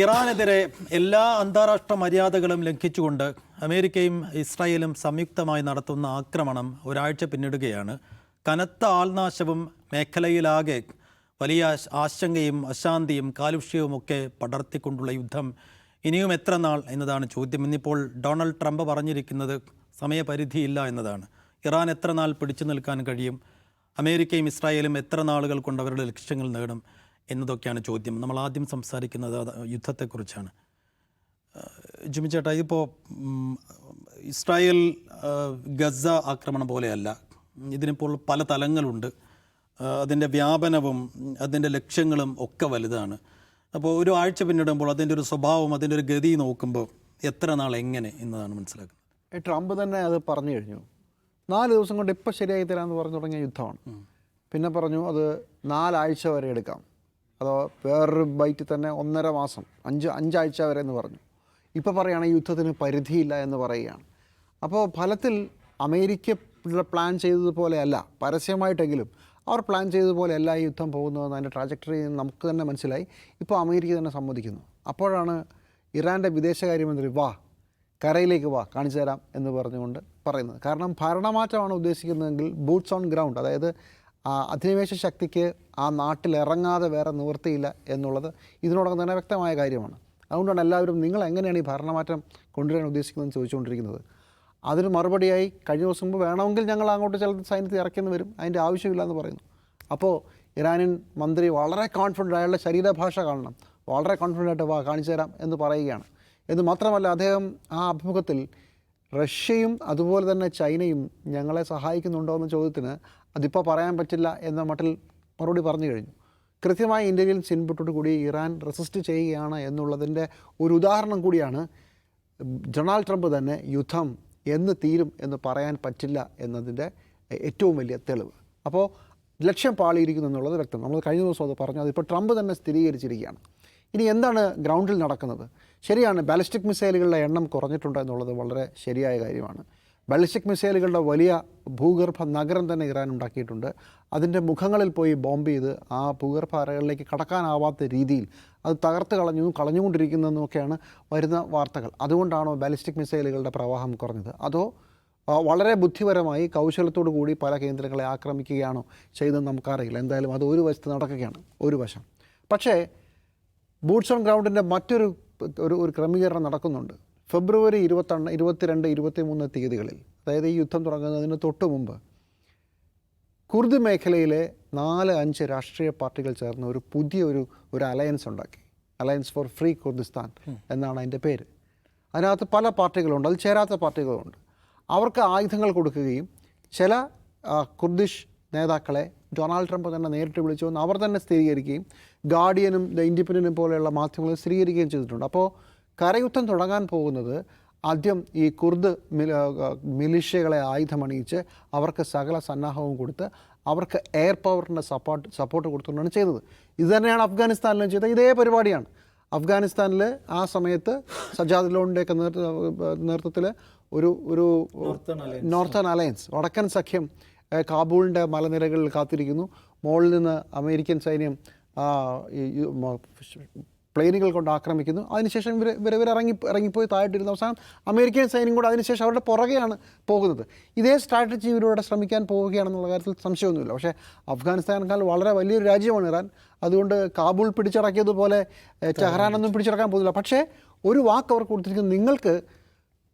ഇറാനെതിരെ എല്ലാ അന്താരാഷ്ട്ര മര്യാദകളും ലംഘിച്ചുകൊണ്ട് അമേരിക്കയും ഇസ്രായേലും സംയുക്തമായി നടത്തുന്ന ആക്രമണം ഒരാഴ്ച പിന്നിടുകയാണ്. കനത്ത ആൾനാശവും മേഖലയിലാകെ വലിയ ആശങ്കയും അശാന്തിയും കാലുഷ്യവുമൊക്കെ പടർത്തിക്കൊണ്ടുള്ള യുദ്ധം ഇനിയും എത്ര നാൾ എന്നതാണ് ചോദ്യം. ഇന്നിപ്പോൾ ഡൊണാൾഡ് ട്രംപ് പറഞ്ഞിരിക്കുന്നത് സമയപരിധിയില്ല എന്നതാണ്. ഇറാൻ എത്ര നാൾ പിടിച്ചു നിൽക്കാൻ കഴിയും, അമേരിക്കയും ഇസ്രായേലും എത്ര നാളുകൾ കൊണ്ട് അവരുടെ ലക്ഷ്യങ്ങൾ നേടും എന്നതൊക്കെയാണ് ചോദ്യം. നമ്മൾ ആദ്യം സംസാരിക്കുന്നത് യുദ്ധത്തെക്കുറിച്ചാണ്. ജിമി ചേട്ടാ, ഇതിപ്പോൾ ഇസ്രായേൽ ഗസ ആക്രമണം പോലെയല്ല. ഇതിനിപ്പോൾ പല തലങ്ങളുണ്ട്. അതിൻ്റെ വ്യാപനവും അതിൻ്റെ ലക്ഷ്യങ്ങളും ഒക്കെ വലുതാണ്. അപ്പോൾ ഒരു ആഴ്ച പിന്നിടുമ്പോൾ അതിൻ്റെ ഒരു സ്വഭാവം, അതിൻ്റെ ഒരു ഗതി നോക്കുമ്പോൾ എത്ര നാൾ എങ്ങനെ എന്നതാണ് മനസ്സിലാക്കുന്നത്. ട്രംപ് തന്നെ അത് പറഞ്ഞു കഴിഞ്ഞു. 4 ദിവസം കൊണ്ട് ഇപ്പോൾ ശരിയായി തരാമെന്ന് പറഞ്ഞു തുടങ്ങിയ യുദ്ധമാണ്. പിന്നെ പറഞ്ഞു അത് 4 ആഴ്ച വരെ എടുക്കാം, അതോ വേറൊരു ബൈറ്റിൽ തന്നെ 1.5 മാസം, 5 ആഴ്ച വരെ എന്ന് പറഞ്ഞു. ഇപ്പോൾ പറയുകയാണെങ്കിൽ യുദ്ധത്തിന് പരിധിയില്ല എന്ന് പറയുകയാണ്. അപ്പോൾ ഫലത്തിൽ അമേരിക്ക പ്ലാൻ ചെയ്തതുപോലെയല്ല, പരസ്യമായിട്ടെങ്കിലും അവർ പ്ലാൻ ചെയ്തതുപോലെയല്ല ഈ യുദ്ധം പോകുന്നതെന്ന് അതിൻ്റെ ട്രാജക്ടറി നമുക്ക് തന്നെ മനസ്സിലായി. ഇപ്പോൾ അമേരിക്ക തന്നെ സമ്മതിക്കുന്നു. അപ്പോഴാണ് ഇറാൻ്റെ വിദേശകാര്യമന്ത്രി കരയിലേക്ക് കാണിച്ചു തരാം എന്ന് പറഞ്ഞുകൊണ്ട് പറയുന്നത്. കാരണം ഭരണമാറ്റമാണ് ഉദ്ദേശിക്കുന്നതെങ്കിൽ ബൂട്ട്സ് ഓൺ ഗ്രൗണ്ട്, അതായത് അധിനിവേശ ശക്തിക്ക് ആ നാട്ടിൽ ഇറങ്ങാതെ വേറെ നിവൃത്തിയില്ല എന്നുള്ളത് ഇതിനോടകം തന്നെ വ്യക്തമായ കാര്യമാണ്. അതുകൊണ്ടാണ് എല്ലാവരും നിങ്ങൾ എങ്ങനെയാണ് ഈ ഭരണമാറ്റം കൊണ്ടുവരാൻ ഉദ്ദേശിക്കുന്നതെന്ന് ചോദിച്ചുകൊണ്ടിരിക്കുന്നത്. അതിന് മറുപടിയായി കഴിഞ്ഞ ദിവസം മുമ്പ് വേണമെങ്കിൽ ഞങ്ങൾ അങ്ങോട്ട് ചില സൈന്യത്തെ ഇറക്കിയെന്ന് വരും, അതിൻ്റെ ആവശ്യമില്ല എന്ന് പറയുന്നു. അപ്പോൾ ഇറാനിയൻ മന്ത്രി വളരെ കോൺഫിഡൻ്റ്, അയാളുടെ ശരീരഭാഷ കാണണം, വളരെ കോൺഫിഡൻ്റ് ആയിട്ട് കാണിച്ചു തരാം എന്ന് പറയുകയാണ്. എന്ന് മാത്രമല്ല, അദ്ദേഹം ആ അഭിമുഖത്തിൽ റഷ്യയും അതുപോലെ തന്നെ ചൈനയും ഞങ്ങളെ സഹായിക്കുന്നുണ്ടോ എന്ന ചോദ്യത്തിന് അതിപ്പോൾ പറയാൻ പറ്റില്ല എന്ന മട്ടിൽ മറുപടി പറഞ്ഞു കഴിഞ്ഞു. കൃത്യമായ ഇൻ്റലിജൻസ് ഇൻപുട്ടോട് കൂടി ഇറാൻ റെസിസ്റ്റ് ചെയ്യുകയാണ് എന്നുള്ളതിൻ്റെ ഒരു ഉദാഹരണം കൂടിയാണ് ഡൊണാൾഡ് ട്രംപ് തന്നെ യുദ്ധം എന്ന് തീരും എന്ന് പറയാൻ പറ്റില്ല എന്നതിൻ്റെ ഏറ്റവും വലിയ തെളിവ്. അപ്പോൾ ലക്ഷ്യം പാളിയിരിക്കുന്നു എന്നുള്ളത് വ്യക്തം. നമ്മൾ കഴിഞ്ഞ ദിവസം അത് പറഞ്ഞു, അതിപ്പോൾ ട്രംപ് തന്നെ സ്ഥിരീകരിച്ചിരിക്കുകയാണ്. ഇനി എന്താണ് ഗ്രൗണ്ടിൽ നടക്കുന്നത്? ശരിയാണ്, ബാലിസ്റ്റിക് മിസൈലുകളുടെ എണ്ണം കുറഞ്ഞിട്ടുണ്ട് എന്നുള്ളത് വളരെ ശരിയായ കാര്യമാണ്. ബാലിസ്റ്റിക് മിസൈലുകളുടെ വലിയ ഭൂഗർഭ നഗരം തന്നെ ഇറാൻ ഉണ്ടാക്കിയിട്ടുണ്ട്. അതിൻ്റെ പോയി ബോംബ് ചെയ്ത് ആ ഭൂഗർഭ അറകളിലേക്ക് കടക്കാനാവാത്ത രീതിയിൽ അത് കളഞ്ഞുകൊണ്ടിരിക്കുന്നതെന്നൊക്കെയാണ് വരുന്ന വാർത്തകൾ. അതുകൊണ്ടാണോ ബാലിസ്റ്റിക് മിസൈലുകളുടെ പ്രവാഹം കുറഞ്ഞത്? അതോ വളരെ ബുദ്ധിപരമായി കൗശലത്തോടു കൂടി പല കേന്ദ്രങ്ങളെ ആക്രമിക്കുകയാണോ ചെയ്തതെന്ന് നമുക്കറിയില്ല. എന്തായാലും അത് ഒരു വശത്ത് നടക്കുകയാണ്, ഒരു വശം. പക്ഷേ ബൂട്ട്സ് ഓൺ ഗ്രൗണ്ടിൻ്റെ മറ്റൊരു ക്രമീകരണം നടക്കുന്നുണ്ട്. ഫെബ്രുവരി 21, 22, 23 തീയതികളിൽ, അതായത് ഈ യുദ്ധം തുടങ്ങുന്നതിന് തൊട്ട് മുമ്പ് കുർദ് മേഖലയിലെ 4-5 രാഷ്ട്രീയ പാർട്ടികൾ ചേർന്ന് ഒരു പുതിയ ഒരു അലയൻസ് ഉണ്ടാക്കി. അലയൻസ് ഫോർ ഫ്രീ കുർദിസ്ഥാൻ എന്നാണ് അതിൻ്റെ പേര്. അതിനകത്ത് പല പാർട്ടികളുണ്ട്, അതിൽ ചേരാത്ത പാർട്ടികളുണ്ട്. അവർക്ക് ആയുധങ്ങൾ കൊടുക്കുകയും ചില കുർദിഷ് നേതാക്കളെ ഡൊണാൾഡ് ട്രംപ് തന്നെ നേരിട്ട് വിളിച്ചു വന്ന് അവർ തന്നെ സ്ഥിരീകരിക്കുകയും ഗാർഡിയനും ദ ഇൻഡിപെൻഡൻറ്റും പോലെയുള്ള മാധ്യമങ്ങൾ സ്ഥിരീകരിക്കുകയും ചെയ്തിട്ടുണ്ട്. അപ്പോൾ കരയുദ്ധം തുടങ്ങാൻ പോകുന്നത് ആദ്യം ഈ കുർദ് മിലിഷ്യകളെ ആയുധമണിയിച്ച് അവർക്ക് സകല സന്നാഹവും കൊടുത്ത് അവർക്ക് എയർ പവറിൻ്റെ സപ്പോർട്ട് കൊടുത്തുകൊണ്ടാണ് ചെയ്തത്. ഇത് തന്നെയാണ് അഫ്ഗാനിസ്ഥാനിലും ചെയ്തത്, ഇതേ പരിപാടിയാണ്. അഫ്ഗാനിസ്ഥാനിൽ ആ സമയത്ത് സജാദ് ലോണിൻ്റെയൊക്കെ നേതൃത്വത്തിൽ ഒരു നോർത്തേൺ അലയൻസ്, വടക്കൻ സഖ്യം കാബൂളിൻ്റെ മലനിരകളിൽ കാത്തിരിക്കുന്നു. മുകളിൽ നിന്ന് അമേരിക്കൻ സൈന്യം പ്ലെയിനുകൾ കൊണ്ട് ആക്രമിക്കുന്നു. അതിനുശേഷം ഇവർ ഇറങ്ങിപ്പോയി താഴോട്ടിരുന്ന അവസാനം അമേരിക്കൻ സൈന്യം കൂടെ അതിനുശേഷം അവരുടെ പുറകെയാണ് പോകുന്നത്. ഇതേ സ്ട്രാറ്റജി ഇവരിവിടെ ശ്രമിക്കാൻ പോവുകയാണെന്നുള്ള കാര്യത്തിൽ സംശയമൊന്നുമില്ല. പക്ഷേ അഫ്ഗാനിസ്ഥാനേക്കാൾ വളരെ വലിയൊരു രാജ്യമാണ് ഇറാൻ. അതുകൊണ്ട് കാബൂൾ പിടിച്ചടക്കിയതുപോലെ ടെഹ്റാനൊന്നും പിടിച്ചടക്കാൻ പോകുന്നില്ല. പക്ഷേ ഒരു വാക്ക് അവർ കൊടുത്തിരിക്കുന്നത്, നിങ്ങൾക്ക്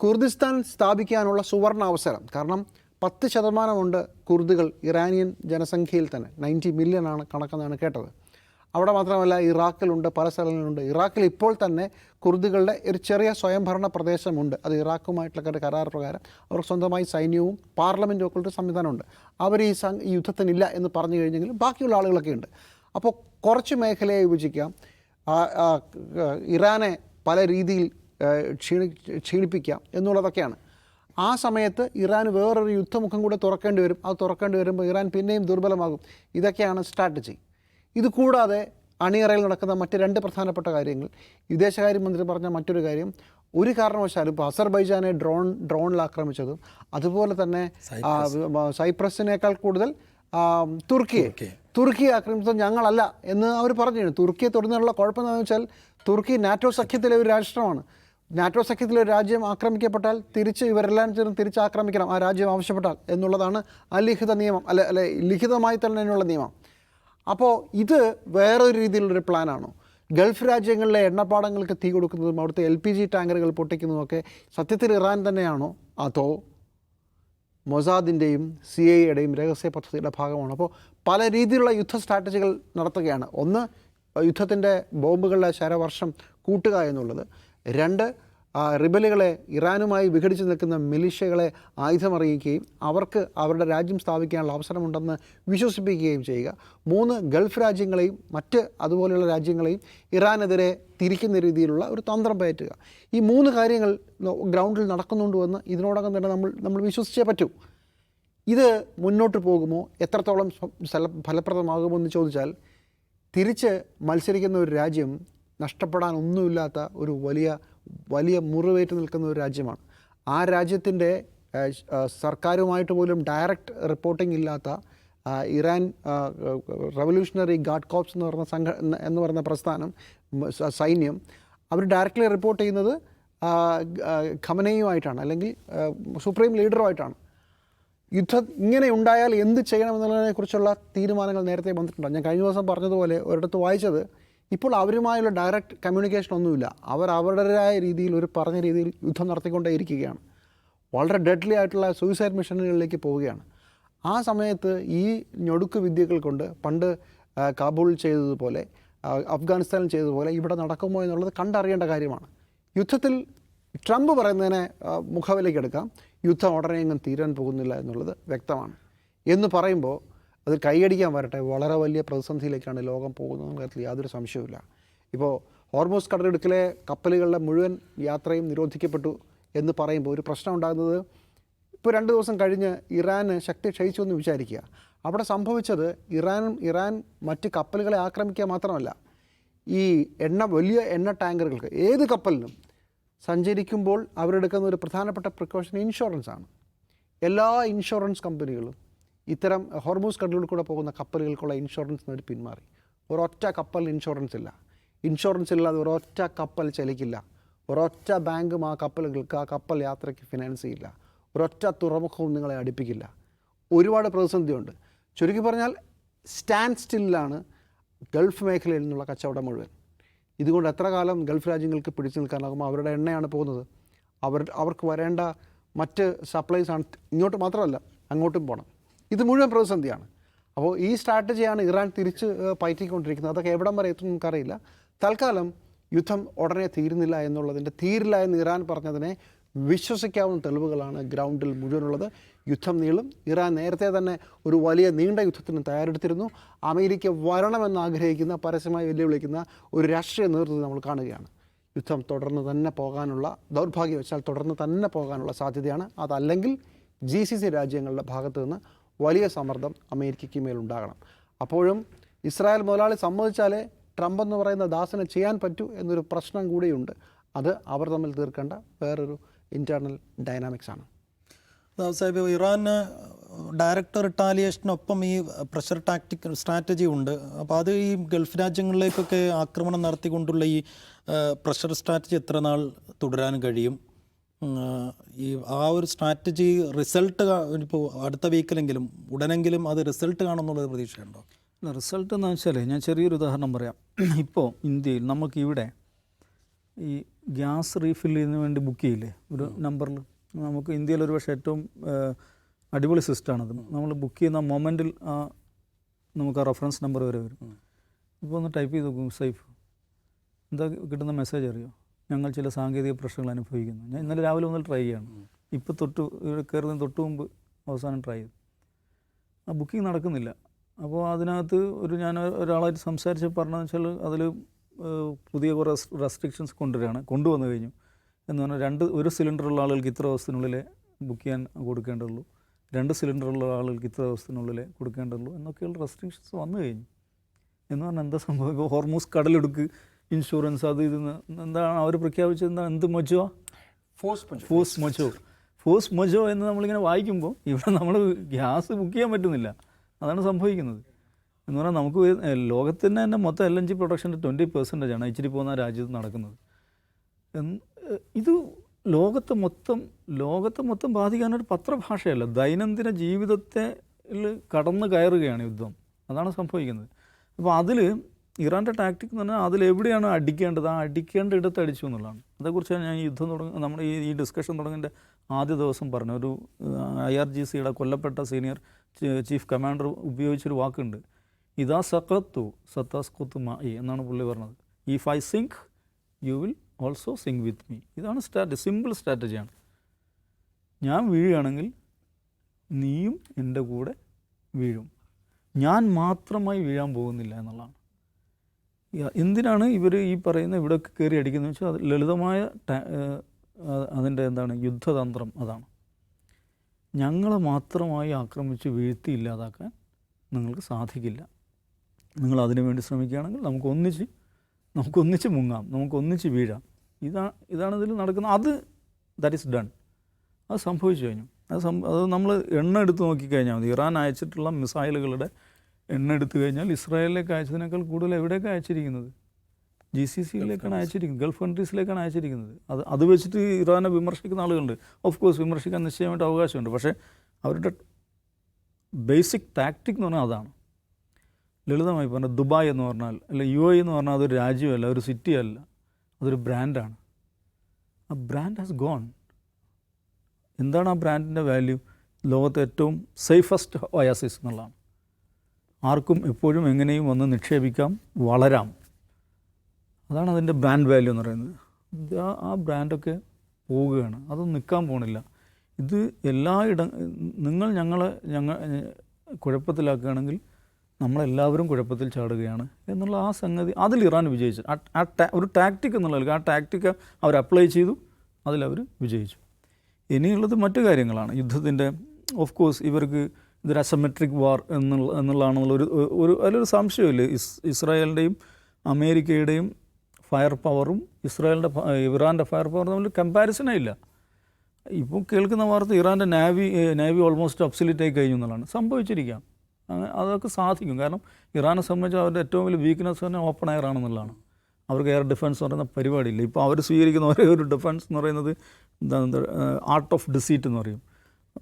കുർദിസ്ഥാൻ സ്ഥാപിക്കാനുള്ള സുവർണ അവസരം. കാരണം 10% കുർദുകൾ ഇറാനിയൻ ജനസംഖ്യയിൽ തന്നെ, 90 മില്യൺ കണക്കെന്നാണ് കേട്ടത്. അവിടെ മാത്രമല്ല, ഇറാഖിലുണ്ട്, പല സ്ഥലങ്ങളുണ്ട്. ഇറാഖിൽ ഇപ്പോൾ തന്നെ കുർദുകളുടെ ഒരു ചെറിയ സ്വയംഭരണ പ്രദേശമുണ്ട്. അത് ഇറാഖുമായിട്ടുള്ള കരാർ പ്രകാരം അവർക്ക് സ്വന്തമായി സൈന്യവും പാർലമെൻറ്റും ഒക്കെ ഉള്ള സംവിധാനമുണ്ട്. അവർ ഈ യുദ്ധത്തിനില്ല എന്ന് പറഞ്ഞു കഴിഞ്ഞെങ്കിലും ബാക്കിയുള്ള ആളുകളൊക്കെ ഉണ്ട്. അപ്പോൾ കുറച്ച് മേഖലയെ വിഭജിക്കാം, ഇറാനെ പല രീതിയിൽ ക്ഷീണിപ്പിക്കാം എന്നുള്ളതൊക്കെയാണ്. ആ സമയത്ത് ഇറാൻ വേറൊരു യുദ്ധമുഖം കൂടെ തുറക്കേണ്ടി വരും. അത് തുറക്കേണ്ടി വരുമ്പോൾ ഇറാൻ പിന്നെയും ദുർബലമാകും. ഇതൊക്കെയാണ് സ്ട്രാറ്റജി. ഇതുകൂടാതെ അണിയറയിൽ നടക്കുന്ന മറ്റ് 2 പ്രധാനപ്പെട്ട കാര്യങ്ങൾ, വിദേശകാര്യമന്ത്രി പറഞ്ഞ മറ്റൊരു കാര്യം, ഒരു കാരണവശാലും ഇപ്പോൾ അസർബൈജാനെ ഡ്രോണിൽ ആക്രമിച്ചതും അതുപോലെ തന്നെ സൈപ്രസിനേക്കാൾ കൂടുതൽ തുർക്കിയെ ആക്രമിച്ചത് ഞങ്ങളല്ല എന്ന് അവർ പറഞ്ഞു. തുർക്കിയെ തുടർന്നുള്ള കുഴപ്പം എന്താണെന്ന് വെച്ചാൽ തുർക്കി നാറ്റോ സഖ്യത്തിലെ ഒരു രാഷ്ട്രമാണ്. നാറ്റോ സഖ്യത്തിലെ ഒരു രാജ്യം ആക്രമിക്കപ്പെട്ടാൽ തിരിച്ച് ഇവരെല്ലാം ചേർന്ന് തിരിച്ച് ആക്രമിക്കണം ആ രാജ്യം ആവശ്യപ്പെട്ടാൽ എന്നുള്ളതാണ് അലിഖിത നിയമം, അല്ലെ ലിഖിതമായി തന്നെയുള്ള നിയമം. അപ്പോൾ ഇത് വേറൊരു രീതിയിലുള്ളൊരു പ്ലാനാണോ? ഗൾഫ് രാജ്യങ്ങളിലെ എണ്ണപ്പാടങ്ങൾക്ക് തീ കൊടുക്കുന്നതും അവിടുത്തെ LPG ടാങ്കറുകൾ പൊട്ടിക്കുന്നതുമൊക്കെ സത്യത്തിൽ ഇറാൻ തന്നെയാണോ, അതോ മൊസാദിൻ്റെയും CIA രഹസ്യ പദ്ധതിയുടെ ഭാഗമാണ്? അപ്പോൾ പല രീതിയിലുള്ള യുദ്ധ സ്ട്രാറ്റജികൾ നടത്തുകയാണ്. ഒന്ന്, യുദ്ധത്തിൻ്റെ ബോംബുകളുടെ ശരവർഷം കൂട്ടുക എന്നുള്ളത്. രണ്ട്, റിബലുകളെ, ഇറാനുമായി വിഘടിച്ച് നിൽക്കുന്ന മിലിഷ്യകളെ ആയുധമറിയിക്കുകയും അവർക്ക് അവരുടെ രാജ്യം സ്ഥാപിക്കാനുള്ള അവസരമുണ്ടെന്ന് വിശ്വസിപ്പിക്കുകയും ചെയ്യുക. മൂന്ന്, ഗൾഫ് രാജ്യങ്ങളെയും മറ്റ് അതുപോലെയുള്ള രാജ്യങ്ങളെയും ഇറാനെതിരെ തിരിക്കുന്ന രീതിയിലുള്ള ഒരു തന്ത്രം പയറ്റുക. ഈ മൂന്ന് കാര്യങ്ങൾ ഗ്രൗണ്ടിൽ നടക്കുന്നുണ്ടെന്ന് ഇതിനോടകം തന്നെ നമ്മൾ വിശ്വസിച്ചേ പറ്റൂ. ഇത് മുന്നോട്ട് പോകുമോ, എത്രത്തോളം ഫലപ്രദമാകുമോ എന്ന് ചോദിച്ചാൽ, തിരിച്ച് മത്സരിക്കുന്ന ഒരു രാജ്യം നഷ്ടപ്പെടാൻ ഒന്നുമില്ലാത്ത ഒരു വലിയ മുറിവേറ്റ് നിൽക്കുന്ന ഒരു രാജ്യമാണ്. ആ രാജ്യത്തിൻ്റെ സർക്കാരുമായിട്ട് പോലും ഡയറക്റ്റ് റിപ്പോർട്ടിംഗ് ഇല്ലാത്ത ഇറാൻ റവല്യൂഷണറി ഗാർഡ് കോർപ്സ് എന്ന് പറയുന്ന പ്രസ്ഥാനം, സൈന്യം, അവർ ഡയറക്റ്റ്ലി റിപ്പോർട്ട് ചെയ്യുന്നത് ഖമനയുമായിട്ടാണ്, അല്ലെങ്കിൽ സുപ്രീം ലീഡറുമായിട്ടാണ്. യുദ്ധം ഇങ്ങനെ ഉണ്ടായാൽ എന്ത് ചെയ്യണമെന്നുള്ളതിനെക്കുറിച്ചുള്ള തീരുമാനങ്ങൾ നേരത്തെ വന്നിട്ടുണ്ട്. ഞാൻ കഴിഞ്ഞ ദിവസം പറഞ്ഞതുപോലെ ഒരിടത്ത് വായിച്ചത്, ഇപ്പോൾ അവരുമായുള്ള ഡയറക്റ്റ് കമ്മ്യൂണിക്കേഷൻ ഒന്നുമില്ല. അവർ അവരുടേതായ രീതിയിൽ പറഞ്ഞ രീതിയിൽ യുദ്ധം നടത്തിക്കൊണ്ടേയിരിക്കുകയാണ്. വളരെ ഡെഡ്ലി ആയിട്ടുള്ള സൂയിസൈഡ് മിഷനുകളിലേക്ക് പോവുകയാണ്. ആ സമയത്ത് ഈ ഞൊടുക്ക് വിദ്യകൾ കൊണ്ട് പണ്ട് കാബൂളിൽ ചെയ്തതുപോലെ, അഫ്ഗാനിസ്ഥാനിൽ ചെയ്തതുപോലെ ഇവിടെ നടക്കുമോ എന്നുള്ളത് കണ്ടറിയേണ്ട കാര്യമാണ്. യുദ്ധത്തിൽ ട്രംപ് പറയുന്നതിനെ മുഖവിലേക്ക് എടുക്കാം, യുദ്ധം ഉടനെ എങ്ങും തീരാൻ പോകുന്നില്ല എന്നുള്ളത് വ്യക്തമാണ്. എന്ന് പറയുമ്പോൾ അത് കൈയടിക്കാൻ വരട്ടെ, വളരെ വലിയ പ്രതിസന്ധിയിലേക്കാണ് ലോകം പോകുന്നതെന്ന കാര്യത്തിൽ യാതൊരു സംശയവുമില്ല. ഇപ്പോൾ ഹോർമൂസ് കടലിടുക്കിലെ കപ്പലുകളുടെ മുഴുവൻ യാത്രയും നിരോധിക്കപ്പെട്ടു എന്ന് പറയുമ്പോൾ ഒരു പ്രശ്നം ഉണ്ടാകുന്നത്, ഇപ്പോൾ 2 ദിവസം കഴിഞ്ഞ് ഇറാന് ശക്തി ക്ഷയിച്ചു എന്ന് വിചാരിക്കുക. അവിടെ സംഭവിച്ചത് ഇറാൻ മറ്റ് കപ്പലുകളെ ആക്രമിക്കുക മാത്രമല്ല, ഈ വലിയ എണ്ണ ടാങ്കറുകൾക്ക്, ഏത് കപ്പലിനും സഞ്ചരിക്കുമ്പോൾ അവരെടുക്കുന്ന ഒരു പ്രധാനപ്പെട്ട പ്രിക്കോഷൻ ഇൻഷുറൻസാണ്. എല്ലാ ഇൻഷുറൻസ് കമ്പനികളും ഇത്തരം ഹോർമൂസ് കടലിൽ കൂടെ പോകുന്ന കപ്പലുകൾക്കുള്ള ഇൻഷുറൻസ് നേടി പിന്മാറി. ഒരൊറ്റ കപ്പൽ ഇൻഷുറൻസ് ഇല്ല. ഇൻഷുറൻസ് ഇല്ലാതെ ഒരൊറ്റ കപ്പൽ ചലിക്കില്ല. ഒരൊറ്റ ബാങ്കും ആ കപ്പൽ യാത്രയ്ക്ക് ഫിനാൻസ് ചെയ്യില്ല. ഒരൊറ്റ തുറമുഖവും നിങ്ങളെ അടുപ്പിക്കില്ല. ഒരുപാട് പ്രതിസന്ധിയുണ്ട്. ചുരുക്കി പറഞ്ഞാൽ സ്റ്റാൻഡ് സ്റ്റില്ലാണ് ഗൾഫ് മേഖലയിൽ നിന്നുള്ള കച്ചവടം മുഴുവൻ. ഇതുകൊണ്ട് എത്ര കാലം ഗൾഫ് രാജ്യങ്ങൾക്ക് പിടിച്ചു നിൽക്കാനാകുമ്പോൾ അവരുടെ എണ്ണയാണ് പോകുന്നത്. അവർക്ക് വരേണ്ട മറ്റ് സപ്ലൈസ് ആണ്, ഇങ്ങോട്ട് മാത്രമല്ല അങ്ങോട്ടും പോകണം. ഇത് മുഴുവൻ പ്രതിസന്ധിയാണ്. അപ്പോൾ ഈ സ്ട്രാറ്റജിയാണ് ഇറാൻ തിരിച്ച് പയറ്റിക്കൊണ്ടിരിക്കുന്നത്. അതൊക്കെ എവിടം വരെ എത്തും നമുക്കറിയില്ല. തൽക്കാലം യുദ്ധം ഉടനെ തീരുന്നില്ല തീരില്ല എന്ന് ഇറാൻ പറഞ്ഞതിനെ വിശ്വസിക്കാവുന്ന തെളിവുകളാണ് ഗ്രൗണ്ടിൽ മുഴുവനുള്ളത്. യുദ്ധം നീളും. ഇറാൻ നേരത്തെ തന്നെ ഒരു വലിയ നീണ്ട യുദ്ധത്തിന് തയ്യാറെടുത്തിരുന്നു. അമേരിക്ക വരണമെന്ന് ആഗ്രഹിക്കുന്ന, പരസ്യമായി വെല്ലുവിളിക്കുന്ന ഒരു രാഷ്ട്രീയ നേതൃത്വം നമ്മൾ കാണുകയാണ്. യുദ്ധം തുടർന്ന് തന്നെ പോകാനുള്ള, ദൗർഭാഗ്യവശാൽ തുടർന്ന് തന്നെ പോകാനുള്ള സാധ്യതയാണ്. അതല്ലെങ്കിൽ GCC രാജ്യങ്ങളുടെ ഭാഗത്തു നിന്ന് വലിയ സമ്മർദ്ദം അമേരിക്കയ്ക്ക് മേലുണ്ടാകണം. അപ്പോഴും ഇസ്രായേൽ മുതലാളി സമ്മതിച്ചാലേ ട്രംപ് എന്ന് പറയുന്ന ദാസനെ ചെയ്യാൻ പറ്റൂ എന്നൊരു പ്രശ്നം കൂടിയുണ്ട്. അത് അവർ തമ്മിൽ തീർക്കേണ്ട വേറൊരു ഇൻറ്റേർണൽ ഡൈനാമിക്സ് ആണ്. സാഹിബ്, ഇറാന് ഡയറക്റ്റ് റിട്ടാലിയേഷനൊപ്പം ഈ പ്രഷർ സ്ട്രാറ്റജി ഉണ്ട്. അപ്പോൾ അത് ഈ ഗൾഫ് രാജ്യങ്ങളിലേക്കൊക്കെ ആക്രമണം നടത്തിക്കൊണ്ടുള്ള ഈ പ്രഷർ സ്ട്രാറ്റജി എത്ര നാൾ തുടരാൻ കഴിയും? ഈ ഒരു സ്ട്രാറ്റജി റിസൾട്ട് ഇപ്പോൾ അടുത്ത വീക്കിലെങ്കിലും ഉടനെങ്കിലും അത് റിസൾട്ട് കാണുമെന്നുള്ളത് പ്രതീക്ഷയുണ്ടോ? റിസൾട്ട് എന്ന് വെച്ചാൽ ഞാൻ ചെറിയൊരു ഉദാഹരണം പറയാം. ഇപ്പോൾ ഇന്ത്യയിൽ നമുക്കിവിടെ ഈ ഗ്യാസ് റീഫിൽ ചെയ്യുന്നതിന് വേണ്ടി ബുക്ക് ചെയ്യില്ലേ ഒരു നമ്പറിൽ, നമുക്ക് ഇന്ത്യയിൽ ഒരു പക്ഷേ ഏറ്റവും അടിപൊളി സിസ്റ്റമാണത്. നമ്മൾ ബുക്ക് ചെയ്യുന്ന മൊമെൻറ്റിൽ നമുക്ക് ആ റെഫറൻസ് നമ്പർ വരെ വരും. ഇപ്പോൾ ഒന്ന് ടൈപ്പ് ചെയ്ത് നോക്കും, സേഫ്, എന്താ കിട്ടുന്ന മെസ്സേജ് അറിയോ? ഞങ്ങൾ ചില സാങ്കേതിക പ്രശ്നങ്ങൾ അനുഭവിക്കുന്നു. ഞാൻ ഇന്നലെ രാവിലെ മുതൽ ട്രൈ ചെയ്യാണ്. ഇപ്പോൾ കയറുന്നതിന് തൊട്ട് മുമ്പ് അവസാനം ട്രൈ ചെയ്തു. ആ ബുക്കിംഗ് നടക്കുന്നില്ല. അപ്പോൾ അതിനകത്ത് ഞാൻ ഒരാളായിട്ട് സംസാരിച്ച് പറഞ്ഞതെന്ന് വെച്ചാൽ അതിൽ പുതിയ കുറേ റെസ്ട്രിക്ഷൻസ് കൊണ്ടുവന്നു കഴിഞ്ഞു എന്ന് പറഞ്ഞാൽ ഒരു സിലിണ്ടറുള്ള ആളുകൾക്ക് ഇത്ര ദിവസത്തിനുള്ളിൽ ബുക്ക് ചെയ്യാൻ കൊടുക്കേണ്ടതുള്ളൂ, 2 സിലിണ്ടറുള്ള ആളുകൾക്ക് ഇത്ര ദിവസത്തിനുള്ളിൽ കൊടുക്കേണ്ടതുള്ളൂ എന്നൊക്കെയുള്ള റെസ്ട്രിക്ഷൻസ് വന്നു കഴിഞ്ഞു. എന്ന് പറഞ്ഞാൽ എന്താ സംഭവം? ഇപ്പോൾ ഹോർമൂസ് കടലെടുക്ക്, ഇൻഷുറൻസ്, അത് ഇത് എന്താണ് അവർ പ്രഖ്യാപിച്ചത്? എന്താ, എന്ത് മൊജോ? ഫോഴ്സ് മൊജോ എന്ന് നമ്മളിങ്ങനെ വായിക്കുമ്പോൾ ഇവിടെ നമ്മൾ ഗ്യാസ് ബുക്ക് ചെയ്യാൻ പറ്റുന്നില്ല. അതാണ് സംഭവിക്കുന്നത്. എന്ന് പറഞ്ഞാൽ നമുക്ക് ലോകത്തിന് തന്നെ മൊത്തം LNG പ്രൊഡക്ഷൻ്റെ 20% ഇച്ചിരി പോകുന്ന രാജ്യത്ത് നടക്കുന്നത്. ഇത് ലോകത്തെ മൊത്തം ബാധിക്കാനൊരു പത്രഭാഷയല്ല, ദൈനംദിന ജീവിതത്തെ കടന്നു കയറുകയാണ് യുദ്ധം. അതാണ് സംഭവിക്കുന്നത്. അപ്പോൾ അതിൽ ഇറാൻ്റെ ടാക്ടിക് എന്ന് പറഞ്ഞാൽ അതിലെവിടെയാണ് അടിക്കേണ്ടത്, ആ അടിക്കേണ്ട ഇടത്ത് അടിച്ചു എന്നുള്ളതാണ്. അതേക്കുറിച്ചാണ് ഞാൻ ഈ യുദ്ധം നമ്മുടെ ഈ ഡിസ്കഷൻ തുടങ്ങേണ്ട ആദ്യ ദിവസം പറഞ്ഞ ഒരു IRGCയുടെ കൊല്ലപ്പെട്ട സീനിയർ ചീഫ് കമാൻഡർ ഉപയോഗിച്ചൊരു വാക്കുണ്ട്, ഇതാ സഖത്തു സത്താസ്കുത്തു മായി എന്നാണ് പുള്ളി പറഞ്ഞത്. If I sink you will also sink with me. ഇതാണ് സിമ്പിൾ സ്ട്രാറ്റജിയാണ്. ഞാൻ വീഴുകയാണെങ്കിൽ നീയും എൻ്റെ കൂടെ വീഴും, ഞാൻ മാത്രമായി വീഴാൻ പോകുന്നില്ല എന്നുള്ളതാണ്. എന്തിനാണ് ഇവർ ഈ പറയുന്ന ഇവിടെയൊക്കെ കയറി അടിക്കുന്നത് വെച്ചാൽ അത് ലളിതമായ അതിൻ്റെ എന്താണ് യുദ്ധതന്ത്രം അതാണ്. ഞങ്ങളെ മാത്രമായി ആക്രമിച്ച് വീഴ്ത്തി ഇല്ലാതാക്കാൻ നിങ്ങൾക്ക് സാധിക്കില്ല. നിങ്ങൾ അതിനു വേണ്ടി ശ്രമിക്കുകയാണെങ്കിൽ നമുക്കൊന്നിച്ച് മുങ്ങാം, നമുക്കൊന്നിച്ച് വീഴാം. ഇതാണ് ഇതിൽ നടക്കുന്നത്. That is done. അത് സംഭവിച്ചു കഴിഞ്ഞു. അത് നമ്മൾ എണ്ണ എടുത്ത് നോക്കിക്കഴിഞ്ഞാൽ മതി. ഇറാൻ അയച്ചിട്ടുള്ള മിസൈലുകളുടെ എണ്ണ എടുത്തു കഴിഞ്ഞാൽ ഇസ്രായേലിലേക്ക് അയച്ചതിനേക്കാൾ കൂടുതൽ എവിടേക്കാണ് അയച്ചിരിക്കുന്നത്? GCCയിലേക്കാണ് അയച്ചിരിക്കുന്നത്, ഗൾഫ് കൺട്രീസിലേക്കാണ് അയച്ചിരിക്കുന്നത്. അത് വെച്ചിട്ട് ഇറാനെ വിമർശിക്കുന്ന ആളുകളുണ്ട്. ഓഫ് കോഴ്സ് വിമർശിക്കാൻ നിശ്ചയമായിട്ട് അവകാശമുണ്ട്. പക്ഷേ അവരുടെ ബേസിക് ടാക്ടിക് എന്ന് പറഞ്ഞാൽ അതാണ്. ലളിതമായി പറഞ്ഞാൽ ദുബായ് എന്ന് പറഞ്ഞാൽ അല്ല UAE എന്ന് പറഞ്ഞാൽ അതൊരു രാജ്യമല്ല, ഒരു സിറ്റിയല്ല, അതൊരു ബ്രാൻഡാണ്. ആ ബ്രാൻഡ് ഹാസ് ഗോൺ. എന്താണ് ആ ബ്രാൻഡിൻ്റെ വാല്യൂ? ലോകത്തെ ഏറ്റവും സേഫസ്റ്റ് ഒയാസിസ് എന്നുള്ളതാണ്. ആർക്കും എപ്പോഴും എങ്ങനെയും വന്ന് നിക്ഷേപിക്കാം, വളരാം. അതാണ് അതിൻ്റെ ബ്രാൻഡ് വാല്യൂ എന്ന് പറയുന്നത്. ആ ബ്രാൻഡൊക്കെ പോവുകയാണ്, അതൊന്നും നിൽക്കാൻ പോകണില്ല. ഇത് നിങ്ങൾ ഞങ്ങൾ കുഴപ്പത്തിലാക്കുകയാണെങ്കിൽ നമ്മളെല്ലാവരും കുഴപ്പത്തിൽ ചാടുകയാണ് എന്നുള്ള ആ സംഗതി അതിൽ ഇറാൻ വിജയിച്ചു. ഒരു ടാക്ടിക് എന്നുള്ളത് ആ ടാക്ടിക്ക് അവർ അപ്ലൈ ചെയ്തു, അതിലവർ വിജയിച്ചു. ഇനിയുള്ളത് മറ്റു കാര്യങ്ങളാണ് യുദ്ധത്തിൻ്റെ. ഓഫ് കോഴ്സ് ഇവർക്ക് ഇതൊരു അസമെട്രിക് വാർ അതിലൊരു സംശയമില്ല. ഇസ്രായേലിൻ്റെയും അമേരിക്കയുടെയും ഫയർ പവറും ഇറാൻ്റെ ഫയർ പവറും തമ്മിൽ കമ്പാരിസണേ ഇല്ല. ഇപ്പോൾ കേൾക്കുന്ന വാർത്ത ഇറാൻ്റെ നേവി ഓൾമോസ്റ്റ് ഒബ്സൊലീറ്റ് ആയി കഴിഞ്ഞു എന്നുള്ളതാണ്. സംഭവിച്ചിരിക്കാം, അതൊക്കെ സാധിക്കും. കാരണം ഇറാനെ സംബന്ധിച്ച് അവരുടെ ഏറ്റവും വലിയ വീക്ക്നെസ് തന്നെ ഓപ്പൺ എയർ ആണെന്നുള്ളതാണ്. അവർക്ക് എയർ ഡിഫൻസ് എന്ന് പറയുന്ന പരിപാടിയില്ല. ഇപ്പോൾ അവർ സ്വീകരിക്കുന്ന ഒരേ ഒരു ഡിഫൻസ് എന്ന് പറയുന്നത് ആർട്ട് ഓഫ് ഡിസീറ്റ് എന്ന് പറയും.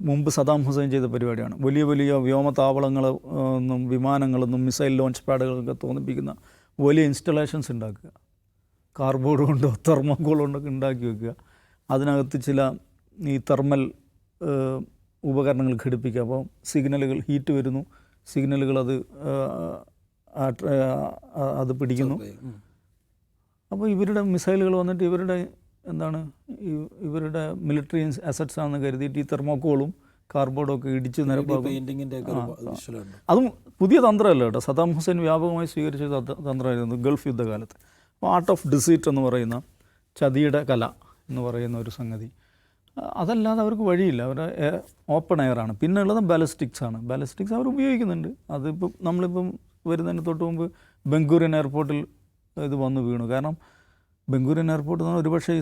മുമ്പ് സദാം ഹുസൈൻ ചെയ്ത പരിപാടിയാണ്. വലിയ വലിയ വ്യോമതാവളങ്ങളൊന്നും വിമാനങ്ങളൊന്നും മിസൈൽ ലോഞ്ച് പാഡുകളൊക്കെ തോന്നിപ്പിക്കുന്ന വലിയ ഇൻസ്റ്റലേഷൻസ് ഉണ്ടാക്കുക, കാർബോർഡ് കൊണ്ടോ തെർമോക്കോൾ കൊണ്ടൊക്കെ ഉണ്ടാക്കി വെക്കുക. അതിനകത്ത് ചില ഈ തെർമൽ ഉപകരണങ്ങൾ ഘടിപ്പിക്കുക. അപ്പോൾ സിഗ്നലുകൾ ഹീറ്റ് വരുന്നു, സിഗ്നലുകൾ അത് പിടിക്കുന്നു. അപ്പോൾ ഇവരുടെ മിസൈലുകൾ വന്നിട്ട് ഇവരുടെ മിലിറ്ററി അസറ്റ്സ് ആണെന്ന് കരുതിയിട്ട് ഈ തെർമോക്കോളും കാർബോർഡും ഒക്കെ ഇടിച്ച് നിരപ്പാക്കും. അതും പുതിയ തന്ത്രമല്ല കേട്ടോ, സദാം ഹുസൈൻ വ്യാപകമായി സ്വീകരിച്ച തന്ത്രമായിരുന്നു ഗൾഫ് യുദ്ധകാലത്ത്. അപ്പോൾ ആർട്ട് ഓഫ് ഡിസീറ്റ് എന്ന് പറയുന്ന ചതിയുടെ കല എന്ന് പറയുന്ന ഒരു സംഗതി, അതല്ലാതെ അവർക്ക് വഴിയില്ല. അവരുടെ ഓപ്പൺ എയറാണ്. പിന്നെ ഉള്ളത് ബാലിസ്റ്റിക്സ് ആണ്. ബാലിസ്റ്റിക്സ് അവർ ഉപയോഗിക്കുന്നുണ്ട്. അതിപ്പോൾ നമ്മളിപ്പം വരുന്നതിന് തൊട്ട് മുമ്പ് ബെൻഗൂറിയൻ എയർപോർട്ടിൽ ഇത് വന്ന് വീണു. കാരണം ബെൻഗൂറിയൻ എയർപോർട്ട് എന്ന് പറഞ്ഞാൽ ഒരുപക്ഷെ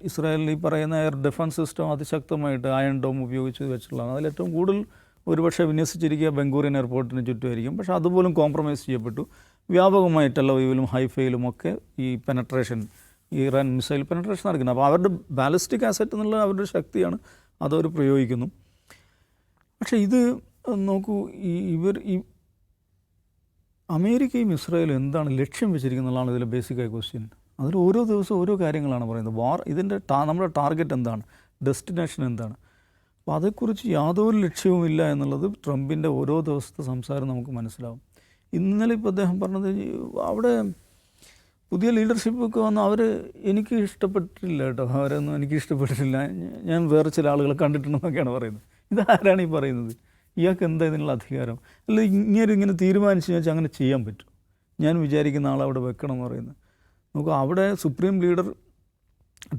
ഇസ്രായേലിൽ ഈ പറയുന്ന എയർ ഡിഫൻസ് സിസ്റ്റം അതിശക്തമായിട്ട് അയൺ ഡോം ഉപയോഗിച്ച് വെച്ചിട്ടുള്ളതാണ്. അതിലേറ്റവും കൂടുതൽ ഒരുപക്ഷെ വിന്യസിച്ചിരിക്കുക ബെൻഗൂറിയൻ എയർപോർട്ടിന് ചുറ്റുമായിരിക്കും. പക്ഷേ അതുപോലും കോംപ്രമൈസ് ചെയ്യപ്പെട്ടു. വ്യാപകമായി ടെലവീവിലും ഹൈഫയിലും ഒക്കെ ഈ പെനട്രേഷൻ, ഇറാൻ മിസൈൽ പെനട്രേഷൻ നടക്കുന്നത്. അപ്പോൾ അവരുടെ ബാലിസ്റ്റിക് ആസറ്റ് എന്നുള്ള അവരുടെ ശക്തിയാണ്, അതവർ പ്രയോഗിക്കുന്നു. പക്ഷേ ഇത് നോക്കൂ, ഈ അമേരിക്കയും ഇസ്രായേലും എന്താണ് ലക്ഷ്യം വെച്ചിരിക്കുന്നതാണ് ഇതിലെ ബേസിക്കായ ക്വസ്റ്റ്യൻ. അതിൽ ഓരോ ദിവസവും ഓരോ കാര്യങ്ങളാണ് പറയുന്നത്. ഇതിൻ്റെ നമ്മുടെ ടാർഗറ്റ് എന്താണ്, ഡെസ്റ്റിനേഷൻ എന്താണ്. അപ്പോൾ അതേക്കുറിച്ച് യാതൊരു ലക്ഷ്യവുമില്ല എന്നുള്ളത് ട്രംപിൻ്റെ ഓരോ ദിവസത്തെ സംസാരം നമുക്ക് മനസ്സിലാവും. ഇന്നലെ ഇപ്പോൾ അദ്ദേഹം പറഞ്ഞത് അവിടെ പുതിയ ലീഡർഷിപ്പൊക്കെ വന്ന് എനിക്ക് ഇഷ്ടപ്പെട്ടിട്ടില്ല കേട്ടോ, അവരൊന്നും എനിക്ക് ഇഷ്ടപ്പെട്ടിട്ടില്ല, ഞാൻ വേറെ ചില ആളുകളെ കണ്ടിട്ടുണ്ടെന്നൊക്കെയാണ് പറയുന്നത്. ഇതാരാണ് ഈ പറയുന്നത്? ഇയാൾക്ക് എന്താ ഇതിനുള്ള അധികാരം? അല്ല, ഇങ്ങനെ തീരുമാനിച്ചു വെച്ചാൽ അങ്ങനെ ചെയ്യാൻ പറ്റും? ഞാൻ വിചാരിക്കുന്ന ആളെ അവിടെ വെക്കണം എന്ന് പറയുന്നത്. നമുക്ക് അവിടെ സുപ്രീം ലീഡർ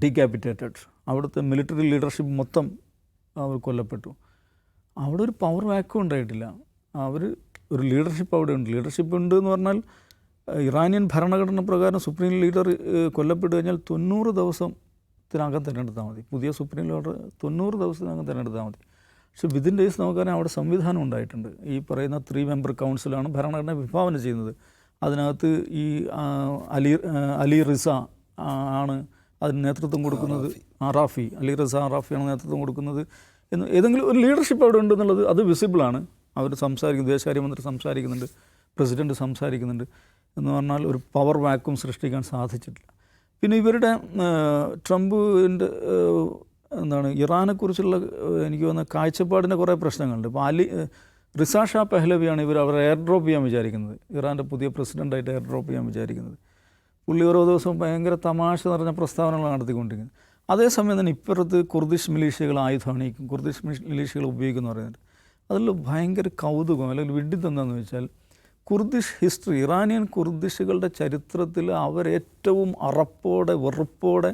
ഡീക്യാപിറ്റേറ്റഡ്, അവിടുത്തെ മിലിറ്ററി ലീഡർഷിപ്പ് മൊത്തം അവർ കൊല്ലപ്പെട്ടു. അവിടെ ഒരു പവർ വാക്വം ഉണ്ടായിട്ടില്ല. ഒരു ലീഡർഷിപ്പ് അവിടെ ഉണ്ട്. ലീഡർഷിപ്പ് ഉണ്ട് എന്ന് പറഞ്ഞാൽ ഇറാനിയൻ ഭരണഘടന പ്രകാരം സുപ്രീം ലീഡർ കൊല്ലപ്പെട്ടു കഴിഞ്ഞാൽ 90 ദിവസത്തിനകം തിരഞ്ഞെടുത്താൽ മതി. പുതിയ സുപ്രീം ലീഡർ 90 ദിവസത്തിനകം തിരഞ്ഞെടുത്താൽ മതി. പക്ഷെ വിതിൻ ഡേയ്സ് നമുക്കറിയാം അവിടെ സംവിധാനം ഉണ്ടായിട്ടുണ്ട്. ഈ പറയുന്ന 3 മെമ്പർ കൗൺസിലാണ് ഭരണഘടന വിഭാവന ചെയ്യുന്നത്. അതിനകത്ത് ഈ അലി റിസ ആണ് അതിന് നേതൃത്വം കൊടുക്കുന്നത്. അലി റിസ ആറാഫിയാണ് നേതൃത്വം കൊടുക്കുന്നത് എന്ന് ഏതെങ്കിലും ഒരു ലീഡർഷിപ്പ് അവിടെ ഉണ്ടെന്നുള്ളത് അത് വിസിബിളാണ്. അവർ സംസാരിക്കുന്നു, വിദേശകാര്യമന്ത്രി സംസാരിക്കുന്നുണ്ട്, പ്രസിഡൻറ്റ് സംസാരിക്കുന്നുണ്ട്. എന്ന് പറഞ്ഞാൽ ഒരു പവർ വാക്യൂം സൃഷ്ടിക്കാൻ സാധിച്ചിട്ടില്ല. പിന്നെ ഇവരുടെ ട്രംപിൻ്റെ ഇറാനെക്കുറിച്ചുള്ള എനിക്ക് തോന്നുന്ന കാഴ്ചപ്പാടിൻ്റെ കുറേ പ്രശ്നങ്ങളുണ്ട്. ഇപ്പോൾ റിസ ഷാ പെഹ്ലവിയാണ് അവർ എയർ ഡ്രോപ്പ് ചെയ്യാൻ വിചാരിക്കുന്നത്, ഇറാൻ്റെ പുതിയ പ്രസിഡൻ്റായിട്ട് എയർ ഡ്രോപ്പ് ചെയ്യാൻ വിചാരിക്കുന്നത്. പുള്ളി ഓരോ ദിവസവും ഭയങ്കര തമാശ നിറഞ്ഞ പ്രസ്താവനകൾ നടത്തിക്കൊണ്ടിരിക്കുന്നത്. അതേസമയം തന്നെ ഇപ്പുറത്ത് കുർദിഷ് മിലീഷ്യകൾ ആയുധം അണിയിക്കും, കുർദിഷ് മിലീഷ്യകൾ ഉപയോഗിക്കുന്നു പറയുന്നുണ്ട്. അതിൽ ഭയങ്കര കൗതുകം അല്ലെങ്കിൽ വിഡിത്തം എന്താണെന്ന് വെച്ചാൽ കുർദിഷ് ഹിസ്റ്ററി, ഇറാനിയൻ കുർദിഷുകളുടെ ചരിത്രത്തിൽ അവരേറ്റവും അറപ്പോടെ വെറുപ്പോടെ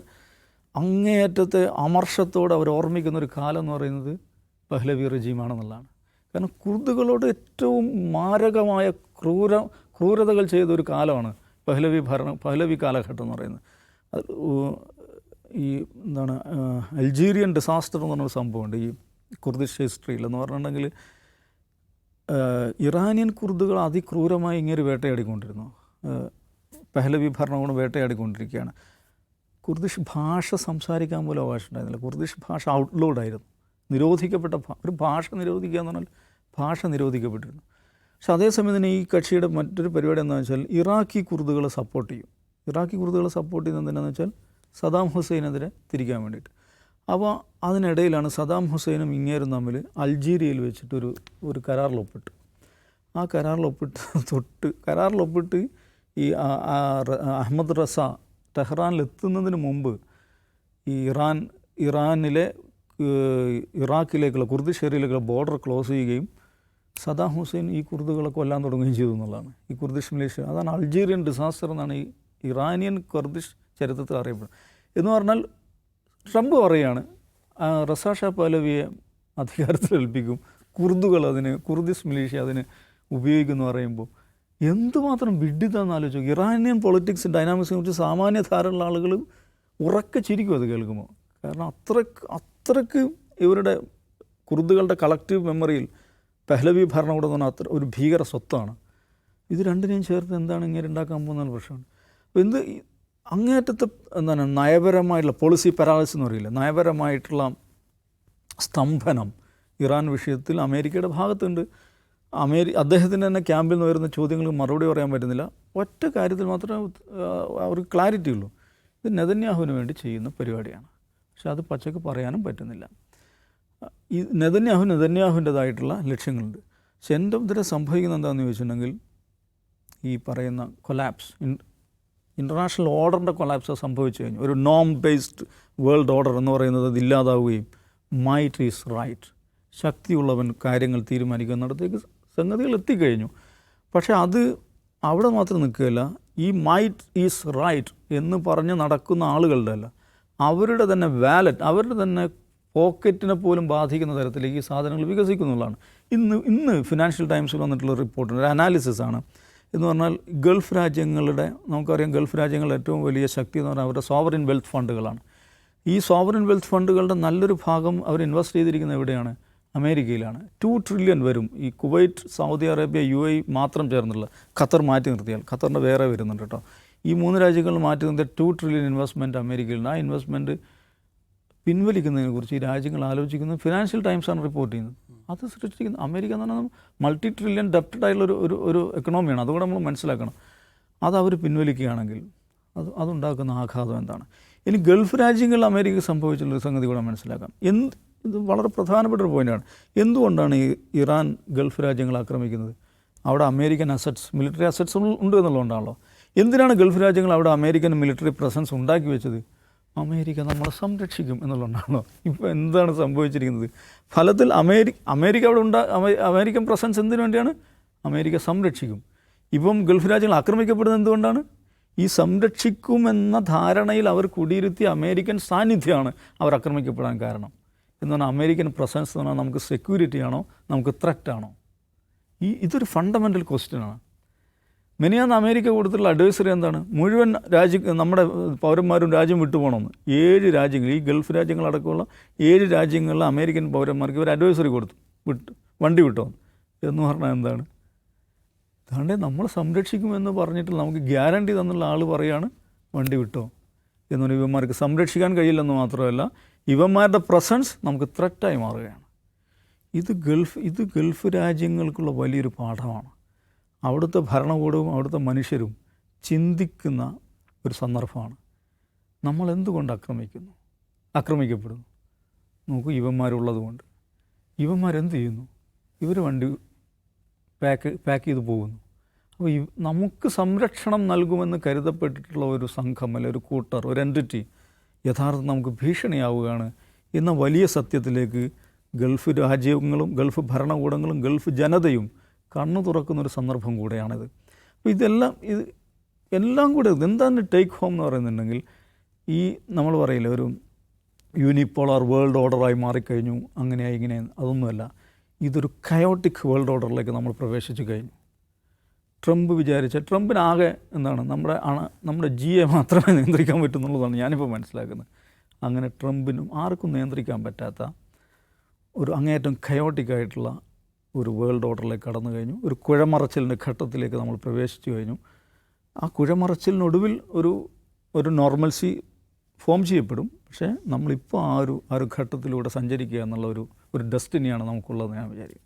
അങ്ങേയറ്റത്തെ അമർഷത്തോടെ അവർ ഓർമ്മിക്കുന്ന ഒരു കാലം എന്ന് പറയുന്നത് പഹ്ലവി റെജീമാണെന്നുള്ളതാണ്. കാരണം കുർദുകളോട് ഏറ്റവും മാരകമായ ക്രൂരതകൾ ചെയ്തൊരു കാലമാണ് പഹ്ലവി കാലഘട്ടം എന്ന് പറയുന്നത്. ഈ അൾജീരിയൻ ഡിസാസ്റ്റർ എന്ന് പറഞ്ഞൊരു സംഭവമുണ്ട് ഈ കുർദിഷ് ഹിസ്റ്ററിയിൽ. എന്ന് പറഞ്ഞിട്ടുണ്ടെങ്കിൽ ഇറാനിയൻ കുർദുകൾ അതിക്രൂരമായി ഇങ്ങനെ വേട്ടയാടിക്കൊണ്ടിരുന്നു. പഹ്ലവി ഭരണകൂടം വേട്ടയാടിക്കൊണ്ടിരിക്കുകയാണ്. കുർദിഷ് ഭാഷ സംസാരിക്കാൻ പോലും അവകാശം ഉണ്ടായിരുന്നില്ല. കുർദിഷ് ഭാഷ ഔട്ട്ലോഡായിരുന്നു, നിരോധിക്കപ്പെട്ട ഒരു ഭാഷ നിരോധിക്കുക എന്ന് പറഞ്ഞാൽ ഭാഷ നിരോധിക്കപ്പെട്ടിരുന്നു. പക്ഷെ അതേസമയം തന്നെ ഈ കക്ഷിയുടെ മറ്റൊരു പരിപാടി എന്താണെന്ന് വെച്ചാൽ ഇറാഖി കുർദുകളെ സപ്പോർട്ട് ചെയ്യും. ഇറാഖി കുർദുകളെ സപ്പോർട്ട് ചെയ്യുന്നത് എന്താണെന്ന് വെച്ചാൽ സദാം ഹുസൈനെതിരെ തിരിക്കാൻ വേണ്ടിയിട്ട്. അപ്പോൾ അതിനിടയിലാണ് സദാം ഹുസൈനും ഇങ്ങേരും തമ്മിൽ അൾജീരിയയിൽ വെച്ചിട്ടൊരു കരാറിലൊപ്പിട്ട്. ആ കരാറിലൊപ്പിട്ട് ഈ അഹമ്മദ് റസ ടെഹ്റാനിലെത്തുന്നതിന് മുമ്പ് ഈ ഇറാഖിലേക്കുള്ള കുർദിഷ് ഏരിയയിലേക്കുള്ള ബോർഡർ ക്ലോസ് ചെയ്യുകയും സദാം ഹുസൈൻ ഈ കുർദുകളെ കൊല്ലാൻ തുടങ്ങുകയും ചെയ്തു എന്നുള്ളതാണ് ഈ കുർദിഷ് മിലീഷ്യ. അതാണ് അൾജീരിയൻ ഡിസാസ്റ്റർ എന്നാണ് ഈ ഇറാനിയൻ കുർദിഷ് ചരിത്രത്തിൽ അറിയപ്പെടുന്നത്. എന്ന് പറഞ്ഞാൽ ട്രംപ് പറയുകയാണ് റസ ഷാ പഹ്ലവിയെ അധികാരത്തിലേൽപ്പിക്കും, കുർദിഷ് മിലീഷ്യ അതിന് ഉപയോഗിക്കുമെന്ന് പറയുമ്പോൾ എന്തുമാത്രം വിഡ്ഢിതാന്ന് ആലോചിച്ചു. ഇറാനിയൻ പൊളിറ്റിക്സ് ഡൈനാമിക്സിനെ കുറിച്ച് സാമാന്യ ധാരണയുള്ള ആളുകൾ ഉറക്കെ ചിരിക്കും അത് കേൾക്കുമ്പോൾ. കാരണം അത്രയ്ക്ക് ഇവരുടെ കുർദുകളുടെ കളക്റ്റീവ് മെമ്മറിയിൽ പഹ്ലവി ഭരണകൂടം എന്ന് പറഞ്ഞാൽ ഒരു ഭീകര സ്വത്താണ്. ഇത് രണ്ടിനെയും ചേർത്ത് എന്താണ് ഇങ്ങനെ ഉണ്ടാക്കാൻ പോകുന്ന പ്രശ്നമാണ്. അപ്പോൾ അങ്ങേയറ്റത്തെ നയപരമായിട്ടുള്ള പോളിസി പാരാലിസിസ് എന്ന് പറയില്ല, നയപരമായിട്ടുള്ള സ്തംഭനം ഇറാൻ വിഷയത്തിൽ അമേരിക്കയുടെ ഭാഗത്തുണ്ട്. അദ്ദേഹത്തിന് തന്നെ ക്യാമ്പിൽ നിന്ന് വരുന്ന ചോദ്യങ്ങൾക്ക് മറുപടി പറയാൻ പറ്റുന്നില്ല. ഒറ്റ കാര്യത്തിൽ മാത്രമേ അവർക്ക് ക്ലാരിറ്റി ഉള്ളൂ, ഇത് നെതന്യാഹുവിന് വേണ്ടി ചെയ്യുന്ന പരിപാടിയാണ്. പക്ഷെ അത് പച്ചക്ക് പറയാനും പറ്റുന്നില്ല. ഈ നെതന്യാഹുവിൻ്റെതായിട്ടുള്ള ലക്ഷ്യങ്ങളുണ്ട്. പക്ഷെ എൻ്റെ ഇതിൽ സംഭവിക്കുന്നത് എന്താണെന്ന് ചോദിച്ചിട്ടുണ്ടെങ്കിൽ ഈ പറയുന്ന കൊലാപ്സ്, ഇൻ്റർനാഷണൽ ഓർഡറിൻ്റെ കൊലാപ്സ് സംഭവിച്ചു കഴിഞ്ഞു. ഒരു നോം ബേസ്ഡ് വേൾഡ് ഓർഡർ എന്ന് പറയുന്നത് അത് ഇല്ലാതാവുകയും മൈറ്റ് ഈസ് റൈറ്റ്, ശക്തിയുള്ളവൻ കാര്യങ്ങൾ തീരുമാനിക്കുന്നിടത്തേക്ക് സംഗതികൾ എത്തിക്കഴിഞ്ഞു. പക്ഷേ അത് അവിടെ മാത്രം നിൽക്കുകയല്ല, ഈ മൈറ്റ് ഈസ് റൈറ്റ് എന്ന് പറഞ്ഞ് നടക്കുന്ന ആളുകളുടെ അല്ല, അവരുടെ തന്നെ വാലറ്റ്, അവരുടെ തന്നെ പോക്കറ്റിനെ പോലും ബാധിക്കുന്ന തരത്തിലേക്ക് ഈ സാധനങ്ങൾ വികസിക്കുന്നുള്ളതാണ്. ഇന്ന് ഫിനാൻഷ്യൽ ടൈംസിൽ വന്നിട്ടുള്ള റിപ്പോർട്ടുണ്ട്, ഒരു അനാലിസിസാണ്. എന്ന് പറഞ്ഞാൽ ഗൾഫ് രാജ്യങ്ങളുടെ, നമുക്കറിയാം ഗൾഫ് രാജ്യങ്ങളുടെ ഏറ്റവും വലിയ ശക്തി എന്ന് പറഞ്ഞാൽ അവരുടെ സോവറിൻ വെൽത്ത് ഫണ്ടുകളാണ്. ഈ സോവറിൻ വെൽത്ത് ഫണ്ടുകളുടെ നല്ലൊരു ഭാഗം അവർ ഇൻവെസ്റ്റ് ചെയ്തിരിക്കുന്നത് എവിടെയാണ്? അമേരിക്കയിലാണ്. 2 ട്രില്യൺ വരും. ഈ കുവൈറ്റ്, സൗദി അറേബ്യ, UAE മാത്രം ചേർന്നുള്ള, ഖത്തർ മാറ്റി നിർത്തിയാൽ, ഖത്തറിൻ്റെ വേറെ വരുന്നുണ്ട് കേട്ടോ. ഈ 3 രാജ്യങ്ങൾ മാറ്റി നിർത്തിയ 2 ട്രില്യൺ ഇൻവെസ്റ്റ്മെൻറ്റ് അമേരിക്കയിലുണ്ട്. ആ ഇൻവെസ്റ്റ്മെൻറ്റ് പിൻവലിക്കുന്നതിനെ കുറിച്ച് ഈ രാജ്യങ്ങൾ ആലോചിക്കുന്നത് ഫിനാൻഷ്യൽ ടൈംസാണ് റിപ്പോർട്ട് ചെയ്യുന്നത്. അത് സൃഷ്ടിക്കുന്നത് അമേരിക്ക എന്ന് പറഞ്ഞാൽ മൾട്ടി ട്രില്യൺ ഡെപ്റ്റഡ് ആയിട്ടുള്ള ഒരു എക്കണോമിയാണ്. അതുകൂടെ നമ്മൾ മനസ്സിലാക്കണം. അത് അവർ പിൻവലിക്കുകയാണെങ്കിൽ അതുണ്ടാക്കുന്ന ആഘാതം എന്താണ്? ഇനി ഗൾഫ് രാജ്യങ്ങളിൽ അമേരിക്ക സംഭവിച്ചുള്ളൊരു സംഗതി കൂടെ മനസ്സിലാക്കാം. ഇത് വളരെ പ്രധാനപ്പെട്ട ഒരു പോയിൻ്റാണ്. എന്തുകൊണ്ടാണ് ഈ ഇറാൻ ഗൾഫ് രാജ്യങ്ങൾ ആക്രമിക്കുന്നത്? അവിടെ അമേരിക്കൻ അസറ്റ്സ്, മിലിറ്ററി അസറ്റ്സ് ഉണ്ട് എന്നുള്ളതുകൊണ്ടാണല്ലോ. എന്തിനാണ് ഗൾഫ് രാജ്യങ്ങൾ അവിടെ അമേരിക്കൻ മിലിറ്ററി പ്രസൻസ് ഉണ്ടാക്കി വെച്ചത്? അമേരിക്ക നമ്മളെ സംരക്ഷിക്കും എന്നുള്ളതുകൊണ്ടാണല്ലോ. ഇപ്പോൾ എന്താണ് സംഭവിച്ചിരിക്കുന്നത്? ഫലത്തിൽ അമേരിക്ക അവിടെ അമേരിക്കൻ പ്രസൻസ് എന്തിനു വേണ്ടിയാണ്? അമേരിക്ക സംരക്ഷിക്കും. ഇപ്പം ഗൾഫ് രാജ്യങ്ങൾ ആക്രമിക്കപ്പെടുന്നത് എന്തുകൊണ്ടാണ്? ഈ സംരക്ഷിക്കുമെന്ന ധാരണയിൽ അവർ കുടിയിരുത്തിയ അമേരിക്കൻ സാന്നിധ്യമാണ് അവർ ആക്രമിക്കപ്പെടാൻ കാരണം. എന്ന് പറഞ്ഞാൽ അമേരിക്കൻ പ്രസൻസ് എന്ന് പറഞ്ഞാൽ നമുക്ക് സെക്യൂരിറ്റി ആണോ, നമുക്ക് ത്രെറ്റ് ആണോ? ഇതൊരു ഫണ്ടമെൻ്റൽ ക്വസ്റ്റ്യനാണ്. മെനിയാന്ന് അമേരിക്ക കൊടുത്തിട്ടുള്ള അഡ്വൈസറി എന്താണ്? മുഴുവൻ നമ്മുടെ പൗരന്മാരും രാജ്യം വിട്ടു പോകണമെന്ന്. 7 രാജ്യങ്ങൾ, ഈ ഗൾഫ് രാജ്യങ്ങളടക്കമുള്ള 7 രാജ്യങ്ങളിലെ അമേരിക്കൻ പൗരന്മാർക്ക് ഇവർ അഡ്വൈസറി കൊടുത്തു, വണ്ടി വിട്ടോന്ന്. എന്ന് പറഞ്ഞാൽ എന്താണ്? അതാണ്ട് നമ്മൾ സംരക്ഷിക്കുമെന്ന് പറഞ്ഞിട്ട് നമുക്ക് ഗ്യാരണ്ടി തന്നുള്ള ആൾ പറയാണ് വണ്ടി വിട്ടോ എന്നൊരു ഇവന്മാർക്ക് സംരക്ഷിക്കാൻ കഴിയില്ലെന്ന് മാത്രമല്ല ഇവന്മാരുടെ പ്രസൻസ് നമുക്ക് ത്രെറ്റായി മാറുകയാണ്. ഇത് ഗൾഫ് രാജ്യങ്ങൾക്കുള്ള വലിയൊരു പാഠമാണ്. അവിടുത്തെ ഭരണകൂടവും അവിടുത്തെ മനുഷ്യരും ചിന്തിക്കുന്ന ഒരു സന്ദർഭമാണ്. നമ്മൾ എന്തുകൊണ്ട് ആക്രമിക്കപ്പെടുന്നു? നോക്കൂ, ഇവന്മാരുള്ളത് കൊണ്ട്. ഇവന്മാരെന്ത് ചെയ്യുന്നു? ഇവർ വണ്ടി പാക്ക് ചെയ്ത് പോകുന്നു. അപ്പോൾ നമുക്ക് സംരക്ഷണം നൽകുമെന്ന് കരുതപ്പെട്ടിട്ടുള്ള ഒരു സംഘം, അല്ലെ ഒരു കൂട്ടർ, ഒരു എൻറ്റിറ്റി യഥാർത്ഥം നമുക്ക് ഭീഷണിയാവുകയാണ് എന്ന വലിയ സത്യത്തിലേക്ക് ഗൾഫ് രാജ്യങ്ങളും ഗൾഫ് ഭരണകൂടങ്ങളും ഗൾഫ് ജനതയും കണ്ണു തുറക്കുന്നൊരു സന്ദർഭം കൂടെയാണിത്. അപ്പോൾ എല്ലാം കൂടെ എന്താണ് ടേക്ക് ഹോം എന്ന് പറയുന്നുണ്ടെങ്കിൽ, ഈ നമ്മൾ പറയില്ല ഒരു യൂണിപോളാർ വേൾഡ് ഓർഡറായി മാറിക്കഴിഞ്ഞു, അങ്ങനെയായി ഇങ്ങനെ, അതൊന്നുമല്ല. ഇതൊരു കയോട്ടിക് വേൾഡ് ഓർഡറിലേക്ക് നമ്മൾ പ്രവേശിച്ചു കഴിഞ്ഞു. ട്രംപിനാകെ എന്താണ് നമ്മുടെ ജിയെ മാത്രമേ നിയന്ത്രിക്കാൻ പറ്റുന്നുള്ളതാണ് ഞാനിപ്പോൾ മനസ്സിലാക്കുന്നത്. അങ്ങനെ ട്രംപിനും ആർക്കും നിയന്ത്രിക്കാൻ പറ്റാത്ത ഒരു അങ്ങേയറ്റം കയോട്ടിക്കായിട്ടുള്ള ഒരു വേൾഡ് ഓർഡറിലേക്ക് കടന്നു കഴിഞ്ഞു. ഒരു കുഴമറച്ചിലിൻ്റെ ഘട്ടത്തിലേക്ക് നമ്മൾ പ്രവേശിച്ചു കഴിഞ്ഞു. ആ കുഴമറച്ചിലിനൊടുവിൽ ഒരു നോർമൽസി ഫോം ചെയ്യപ്പെടും. പക്ഷേ നമ്മളിപ്പോൾ ആ ഒരു ഘട്ടത്തിലൂടെ സഞ്ചരിക്കുക എന്നുള്ള ഒരു ഡെസ്റ്റിനിയാണ് നമുക്കുള്ളത് ഞാൻ വിചാരിക്കും.